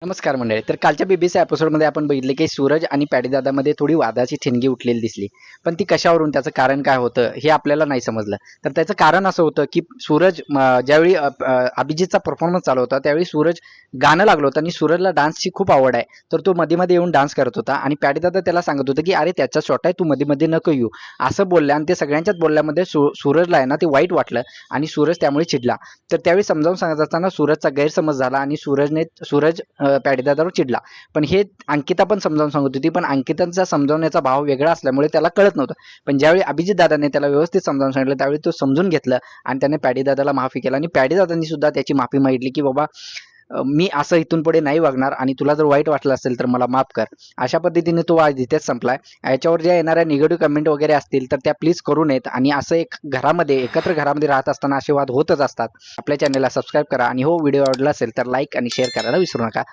नमस्कार मंडळी. तर कालच्या बीबीसी एपिसोडमध्ये आपण बघितले की सूरज आणि पॅडीदादामध्ये थोडी वादाची ठिणगी उठलेली दिसली. पण ती कशावरून, त्याचं कारण काय होतं हे आपल्याला नाही समजलं. तर त्याचं कारण असं होतं की सूरज ज्यावेळी अभिजितचा परफॉर्मन्स चालू होता त्यावेळी सूरज गाणं लागलं होतं आणि सूरजला डान्सची खूप आवड आहे. तर तो मध्ये मध्ये येऊन डान्स करत होता आणि पॅडीदादा त्याला सांगत होतं की अरे त्याचा शॉट आहे, तू मध्ये मध्ये नको येऊ, असं बोलल्या. आणि ते सगळ्यांच्याच बोलल्यामध्ये सूरजला आहे ना ते वाईट वाटलं आणि सूरज त्यामुळे चिडला. तर त्यावेळी समजावून सांगत असताना सूरजचा गैरसमज झाला आणि सूरज पॅडीदादावर चिडला. पण हे अंकिता पण समजावून सांगत होती, पण अंकितांचा समजावण्याचा भाव वेगळा असल्यामुळे त्याला कळत नव्हतं. पण ज्यावेळी अभिजित दादाने त्याला व्यवस्थित समजावून सांगितलं त्यावेळी तो समजून घेतलं आणि त्याने पॅडीदादाला माफी केलं आणि पॅडीदादांनी सुद्धा त्याची माफी मागितली की बाबा मी असं इथून पुढे नाही वागणार आणि तुला जर वाईट वाटलं असेल तर मला माफ कर. अशा पद्धतीने तो आज इथेच संपलाय. याच्यावर ज्या येणाऱ्या निगेटिव्ह कमेंट वगैरे असतील तर त्या प्लीज करू नयेत. आणि असं एकत्र घरामध्ये राहत असताना असे वाद होतच असतात. आपल्या चॅनलला सबस्क्राईब करा आणि हो, व्हिडिओ आवडला असेल तर लाईक आणि शेअर करायला विसरू नका.